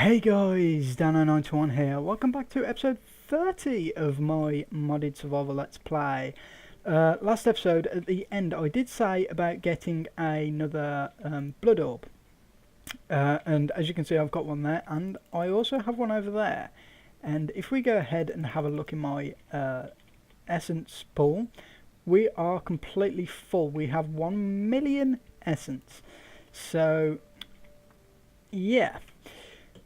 Hey guys, Dano91 here. Welcome back to episode 30 of my modded survival let's play. Last episode, at the end, I did say about getting another blood orb. And as you can see, I've got one there, and I also have one over there. And if we go ahead and have a look in my essence pool, we are completely full. We have 1 million essence. So, yeah.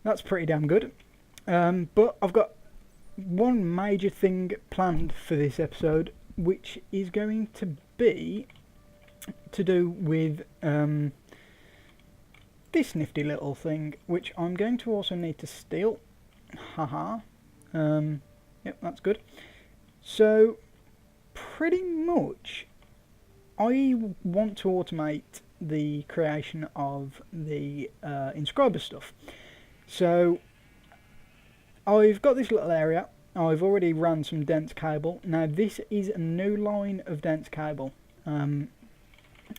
That's pretty damn good. But I've got one major thing planned for this episode, which is going to be to do with this nifty little thing, which I'm going to also need to steal. Haha. Yep, that's good. So, pretty much, I want to automate the creation of the Inscriber stuff. So I've got this little area. I've already ran some dense cable. Now this is a new line of dense cable.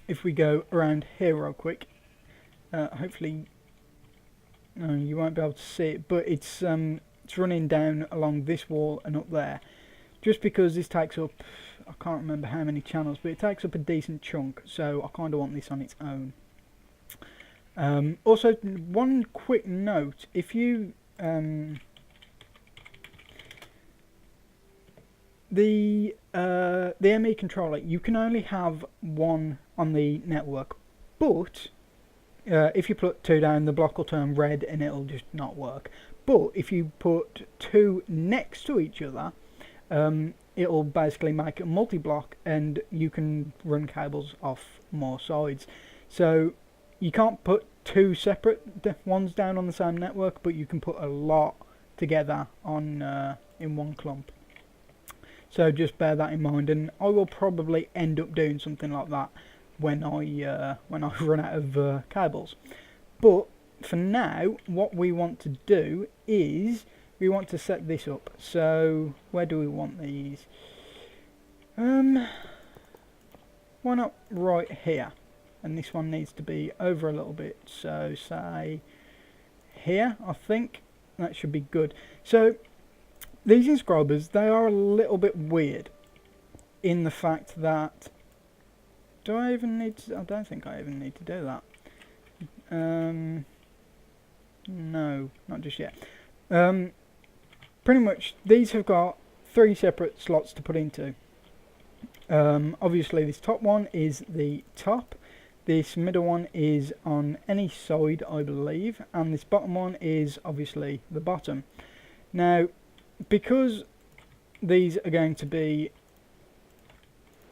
If we go around here real quick, hopefully you won't be able to see it, but it's running down along this wall and up there. Just because this takes up, I can't remember how many channels, but it takes up a decent chunk. So I kind of want this on its own. Also, one quick note: if you the ME controller, you can only have one on the network, but if you put two down, the block will turn red and it'll just not work. But if you put two next to each other, it'll basically make a multi-block, and you can run cables off more sides. So you can't put two separate ones down on the same network, but you can put a lot together on in one clump. So just bear that in mind, and I will probably end up doing something like that when I run out of cables. But for now, what we want to do is we want to set this up. So where do we want these? Why not right here? And this one needs to be over a little bit, so say here. I think that should be good. So these inscribers, they are a little bit weird in the fact that, do I even need to, I don't think I even need to do that. No, not just yet. Pretty much these have got 3 separate slots to put into. Obviously this top one is the top. This middle one is on any side, I believe, and this bottom one is obviously the bottom. Now, because these are going to be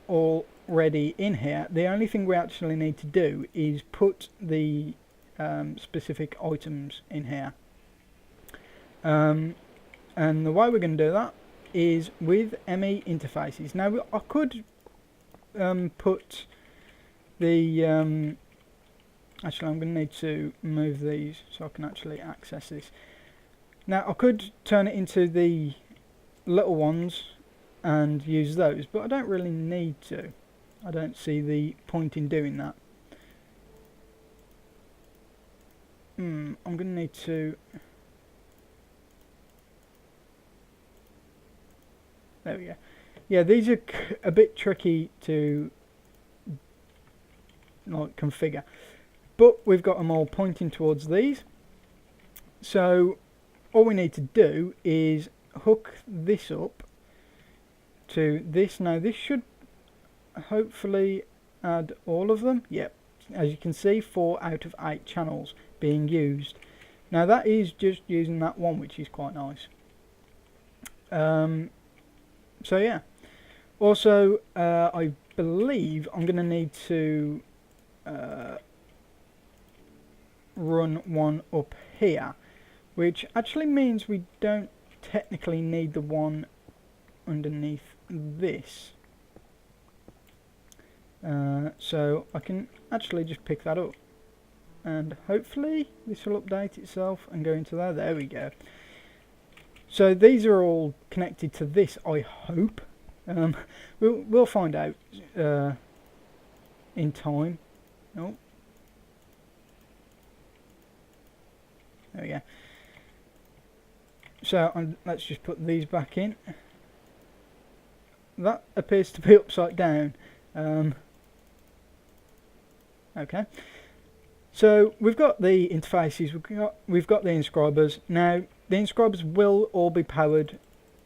already in here, the only thing we actually need to do is put the specific items in here. And the way we're going to do that is with ME interfaces. Now, I could put the actually I'm going to need to move these so I can actually access this. Now I could turn it into the little ones and use those, but I don't really need to. I don't see the point in doing that. I'm going to need to, there we go. Yeah, these are a bit tricky to like configure, but we've got them all pointing towards these. So all we need to do is hook this up to this. Now this should hopefully add all of them. Yep, as you can see, 4 out of 8 channels being used. Now that is just using that one, which is quite nice. So yeah, also I believe I'm going to need to run one up here, which actually means we don't technically need the one underneath this. So I can actually just pick that up, and hopefully this will update itself and go into there. There we go. So these are all connected to this, I hope. We'll find out in time. Oh, there we go. So let's just put these back in. That appears to be upside down. Okay. So we've got the interfaces, we've got the inscribers. Now the inscribers will all be powered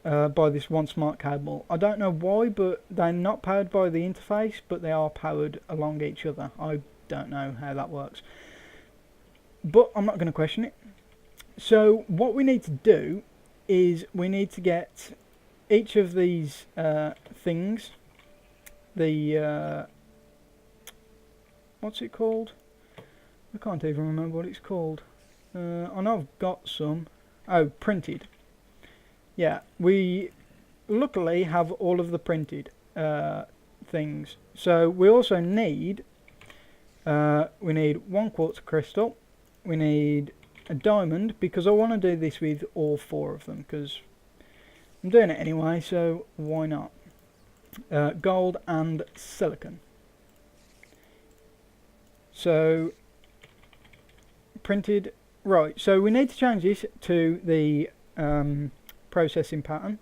by this one smart cable. I don't know why, but they're not powered by the interface, but they are powered along each other. I don't know how that works, but I'm not going to question it. So what we need to do is we need to get each of these things, the what's it called? I can't even remember what it's called. I know I've got some. Oh, printed. Yeah, we luckily have all of the printed things. So we also need we need 1 quartz crystal. We need a diamond, because I want to do this with all 4 of them, because I'm doing it anyway, so why not? Gold and silicon. So printed, right, so we need to change this to the processing pattern,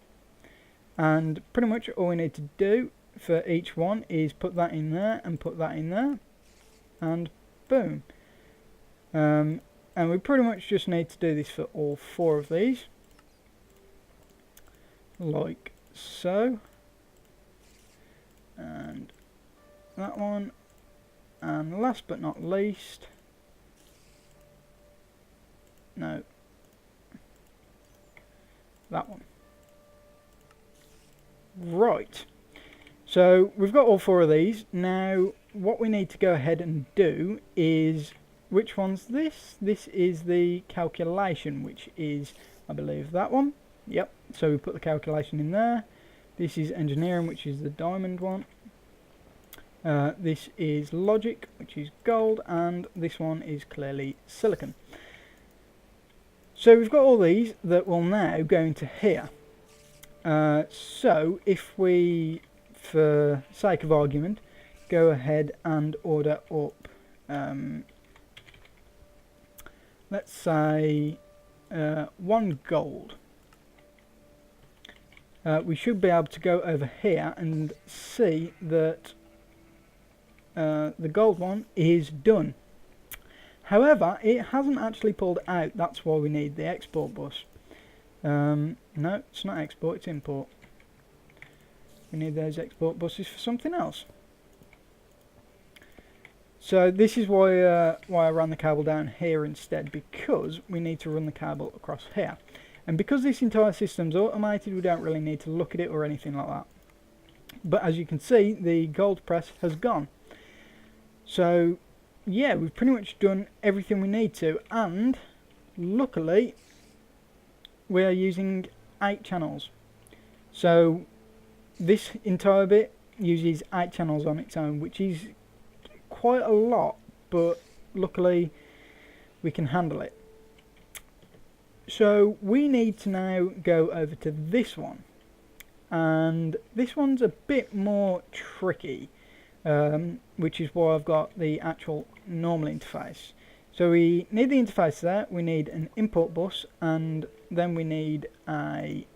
and pretty much all we need to do for each one is put that in there and put that in there, and boom. And we pretty much just need to do this for all 4 of these, like so, and that one, and last but not least, no, that one. Right, so we've got all 4 of these. Now what we need to go ahead and do is, which one's this? This is the calculation, which is, I believe, that one. Yep, so we put the calculation in there. This is engineering, which is the diamond one. This is logic, which is gold, and this one is clearly silicon. So we've got all these that will now go into here. So if we, for sake of argument, go ahead and order up, let's say 1 gold. We should be able to go over here and see that the gold one is done. However, it hasn't actually pulled out. That's why we need the export bus. No, it's not export, it's import. We need those export buses for something else. So this is why I ran the cable down here instead, because we need to run the cable across here. And because this entire system's automated, we don't really need to look at it or anything like that. But as you can see, the gold press has gone. So yeah, we've pretty much done everything we need to, and luckily we are using 8 channels. So this entire bit uses 8 channels on its own, which is quite a lot, but luckily we can handle it. So we need to now go over to this one, and this one's a bit more tricky, which is why I've got the actual normal interface. So we need the interface there, we need an import bus, and then we need a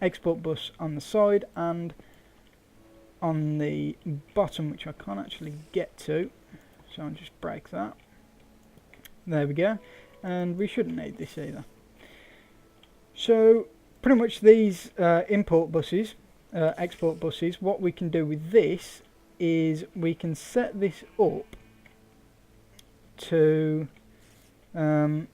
export bus on the side and on the bottom, which I can't actually get to, so I'll just break that. There we go, and we shouldn't need this either. So pretty much these import buses, export buses, what we can do with this is we can set this up to no,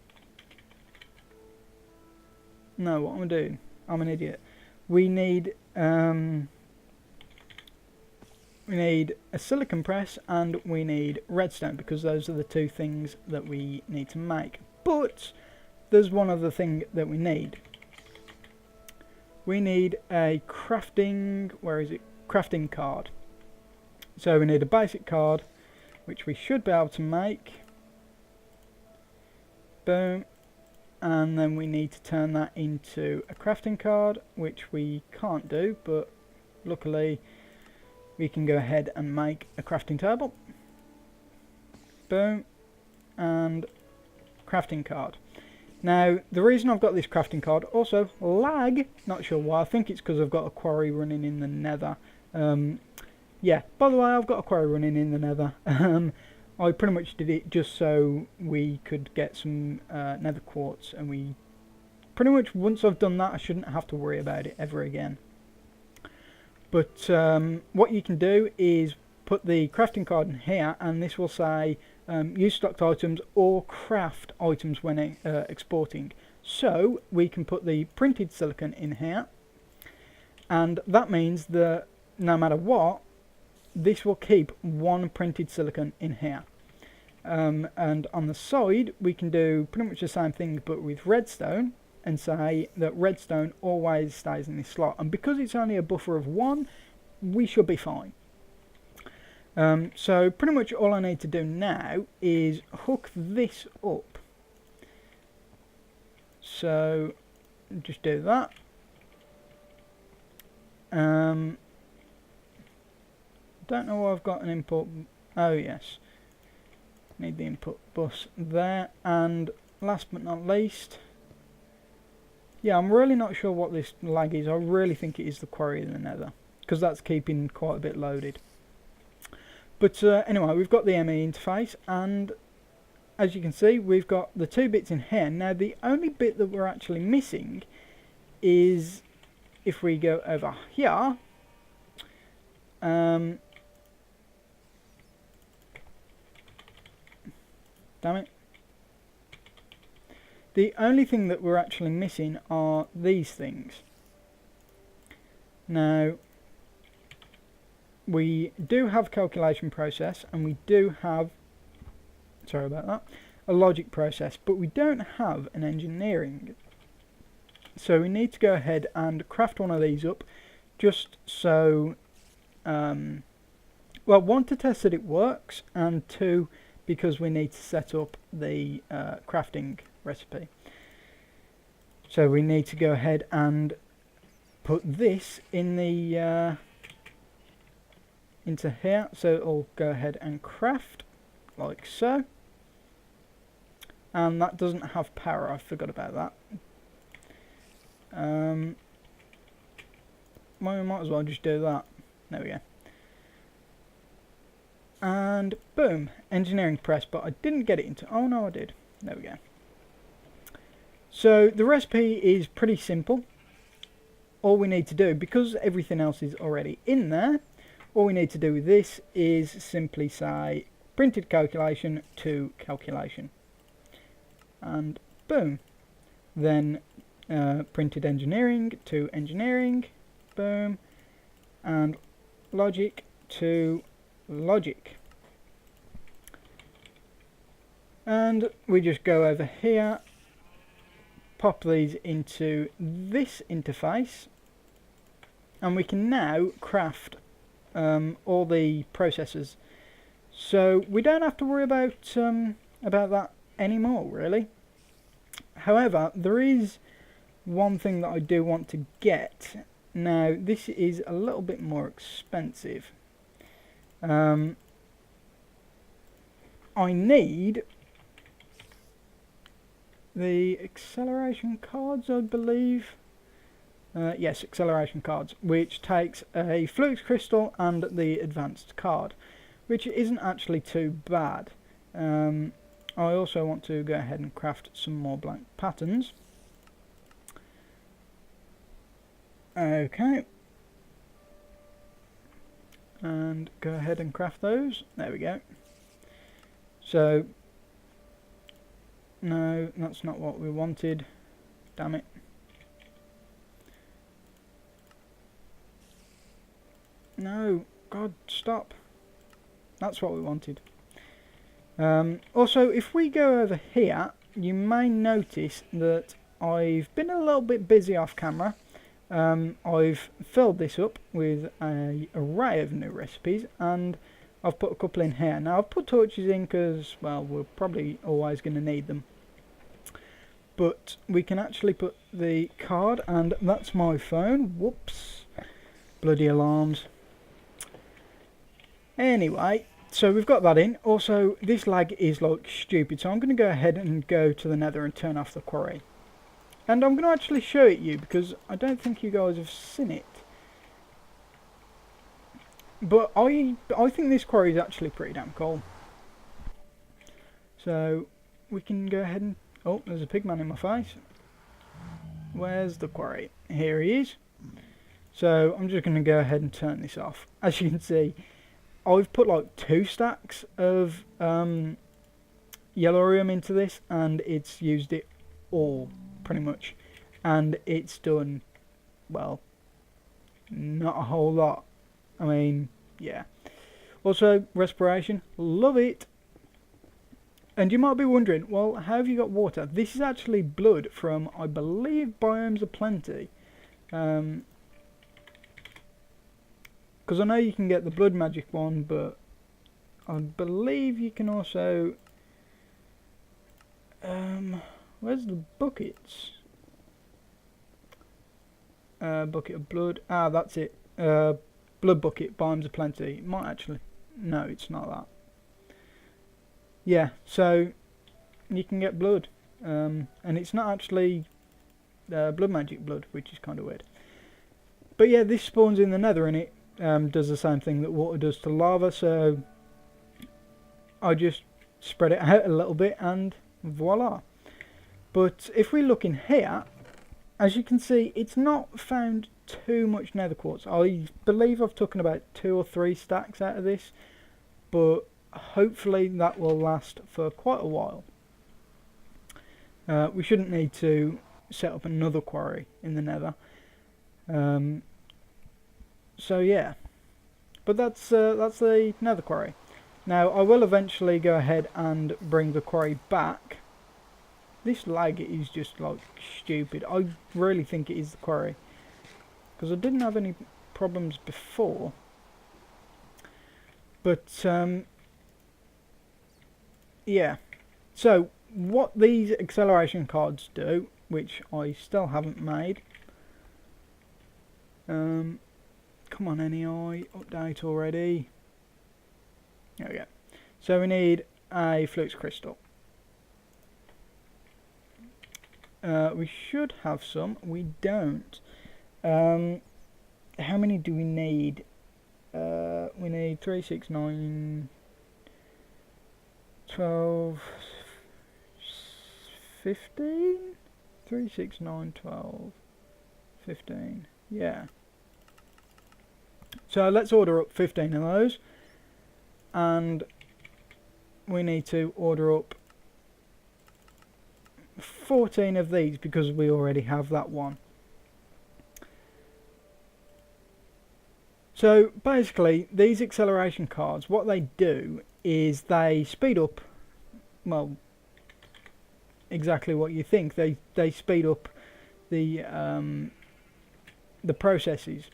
what am I doing? I'm an idiot. We need a silicon press and we need redstone, because those are the 2 things that we need to make. But there's one other thing that we need. We need a crafting, where is it? Crafting card. So we need a basic card, which we should be able to make. Boom. And then we need to turn that into a crafting card, which we can't do, but luckily we can go ahead and make a crafting table. Boom. And crafting card. Now, the reason I've got this crafting card, also lag, not sure why, I think it's because I've got a quarry running in the nether. Yeah, by the way, I've got a quarry running in the nether. I pretty much did it just so we could get some nether quartz, and we pretty much, once I've done that, I shouldn't have to worry about it ever again. But what you can do is put the crafting card in here, and this will say use stocked items or craft items when exporting. So we can put the printed silicon in here, and that means that no matter what, this will keep one printed silicon in here. And on the side we can do pretty much the same thing but with redstone, and say that redstone always stays in this slot, and because it's only a buffer of 1, we should be fine. So pretty much all I need to do now is hook this up. So just do that. Don't know why I've got an input. Oh yes, need the input bus there. And last but not least, yeah, I'm really not sure what this lag is. I really think it is the quarry in the nether, because that's keeping quite a bit loaded. But anyway, we've got the ME interface, and as you can see, we've got the 2 bits in here. Now, the only bit that we're actually missing is if we go over here. Damn it. The only thing that we're actually missing are these things. Now, we do have calculation process, and we do have, sorry about that, a logic process, but we don't have an engineering. So we need to go ahead and craft one of these up, just so, well, 1, to test that it works, and 2, because we need to set up the crafting recipe. So we need to go ahead and put this in the into here, so it'll go ahead and craft like so. And that doesn't have power, I forgot about that. Well, we might as well just do that. There we go. And boom, engineering press, but I didn't get it into, oh no I did, there we go. So the recipe is pretty simple. All we need to do, because everything else is already in there, all we need to do with this is simply say printed calculation to calculation, and boom, then printed engineering to engineering, boom, and logic to logic. And we just go over here, pop these into this interface, and we can now craft all the processors. So we don't have to worry about that anymore, really. However, there is one thing that I do want to get. Now, this is a little bit more expensive. I need the acceleration cards, I believe. Yes, acceleration cards, which takes a flux crystal and the advanced card, which isn't actually too bad. I also want to go ahead and craft some more blank patterns. Okay. And go ahead and craft those. There we go. So, no, that's not what we wanted. Damn it. No, God, stop. That's what we wanted. Also, if we go over here, you may notice that I've been a little bit busy off camera. I've filled this up with an array of new recipes, and I've put a couple in here. Now, I've put torches in because, well, we're probably always going to need them. But we can actually put the card, and that's my phone. Whoops. Bloody alarms. Anyway, So we've got that in. Also, this lag is like stupid, so I'm going to go ahead and go to the nether and turn off the quarry. And I'm going to actually show it you because I don't think you guys have seen it. But I think this quarry is actually pretty damn cool. So we can go ahead and... Oh, there's a pigman in my face. Where's the quarry? Here he is. So I'm just going to go ahead and turn this off. As you can see, I've put like 2 stacks of yellorium into this, and it's used it all pretty much, and it's done, well, not a whole lot. I mean, yeah. Also, respiration, love it. And you might be wondering, well, how have you got water? This is actually blood from, I believe, Biomes of Plenty. Because I know you can get the blood magic one, but I believe you can also... where's the buckets? Bucket of blood. Ah, that's it. Blood bucket, Biomes of Plenty. It might actually... No, it's not that. Yeah, so you can get blood. And it's not actually blood magic blood, which is kind of weird. But yeah, this spawns in the nether, and it does the same thing that water does to lava, so I just spread it out a little bit and voila. But if we look in here, as you can see, it's not found too much nether quartz. I believe I've taken about 2 or 3 stacks out of this, but hopefully that will last for quite a while. We shouldn't need to set up another quarry in the nether. So yeah, but that's the nether quarry. Now I will eventually go ahead and bring the quarry back. This lag is just like stupid. I really think it is the quarry, because I didn't have any problems before. But yeah, so what these acceleration cards do, which I still haven't made, come on NEI, update already. There we go. So we need a flux crystal. We should have some. We don't. How many do we need? We need 3, 6, 9, 12, 15? 3, 6, 9, 12, 15. Yeah. So let's order up 15 of those. And we need to order up 14 of these because we already have that one. So basically, these acceleration cards, what they do is they speed up, well, exactly what you think. They speed up the processes.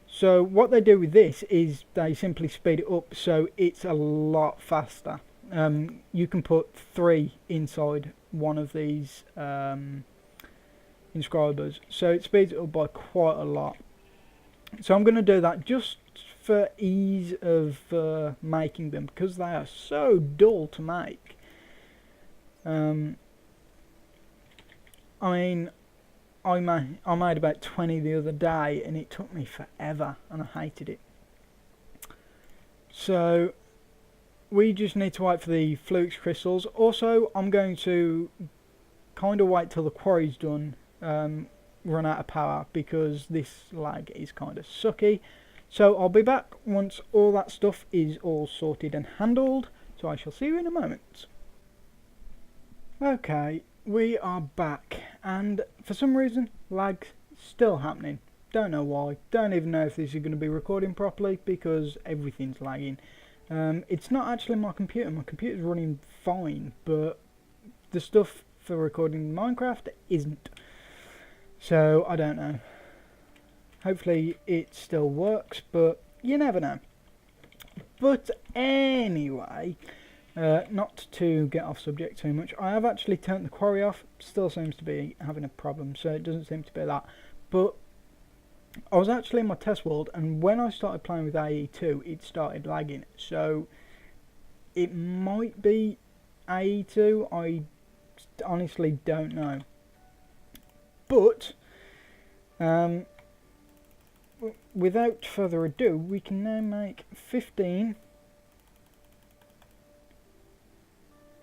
So what they do with this is they simply speed it up so it's a lot faster. You can put 3 inside one of these inscribers, so it speeds it up by quite a lot. So I'm going to do that just for ease of making them, because they are so dull to make. I mean, I made about 20 the other day and it took me forever and I hated it. So we just need to wait for the flux crystals. Also, I'm going to kind of wait till the quarry's done, run out of power, because this lag is kind of sucky. So I'll be back once all that stuff is all sorted and handled. So I shall see you in a moment. Okay, we are back, and for some reason lag's still happening. Don't know why. Don't even know if this is going to be recording properly because everything's lagging. It's not actually my computer. My computer's running fine, but the stuff for recording Minecraft isn't. So I don't know. Hopefully it still works, but you never know. But anyway, not to get off subject too much, I have actually turned the quarry off. Still seems to be having a problem, so it doesn't seem to be that. But I was actually in my test world, and when I started playing with AE2, it started lagging. So it might be AE2. I honestly don't know. But without further ado, we can now make 15.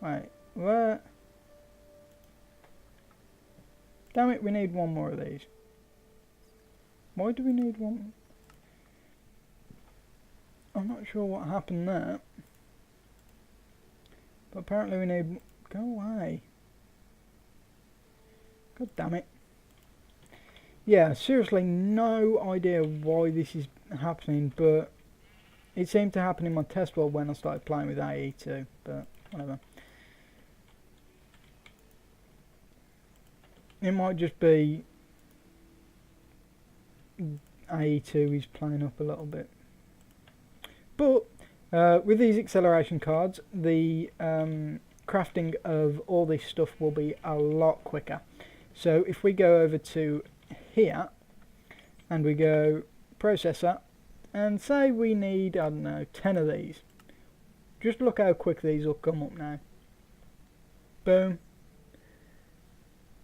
Wait, where? Damn it, we need one more of these. Why do we need one? I'm not sure what happened there. But apparently we need... Go away. God damn it. Yeah, seriously, no idea why this is happening, but it seemed to happen in my test world when I started playing with AE2, but whatever. It might just be AE2 is playing up a little bit. But with these acceleration cards, the crafting of all this stuff will be a lot quicker. So if we go over to here and we go processor and say we need, I don't know, 10 of these, just look how quick these will come up now. Boom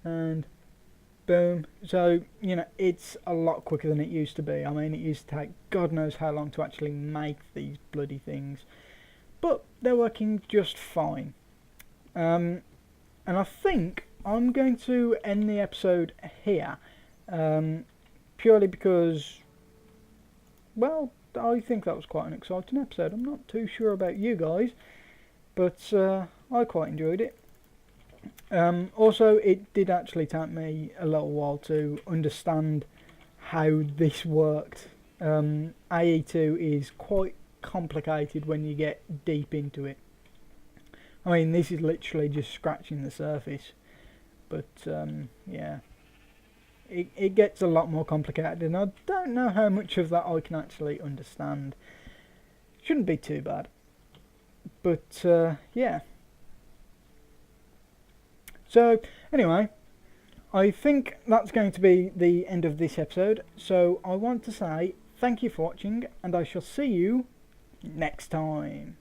and boom. So, you know, it's a lot quicker than it used to be. I mean, it used to take God knows how long to actually make these bloody things, but they're working just fine. And I think I'm going to end the episode here, purely because, well, I think that was quite an exciting episode. I'm not too sure about you guys, but I quite enjoyed it. Also, it did actually take me a little while to understand how this worked. AE2 is quite complicated when you get deep into it. I mean, this is literally just scratching the surface, but yeah, it gets a lot more complicated, and I don't know how much of that I can actually understand. Shouldn't be too bad, but yeah. So anyway, I think that's going to be the end of this episode, so I want to say thank you for watching, and I shall see you next time.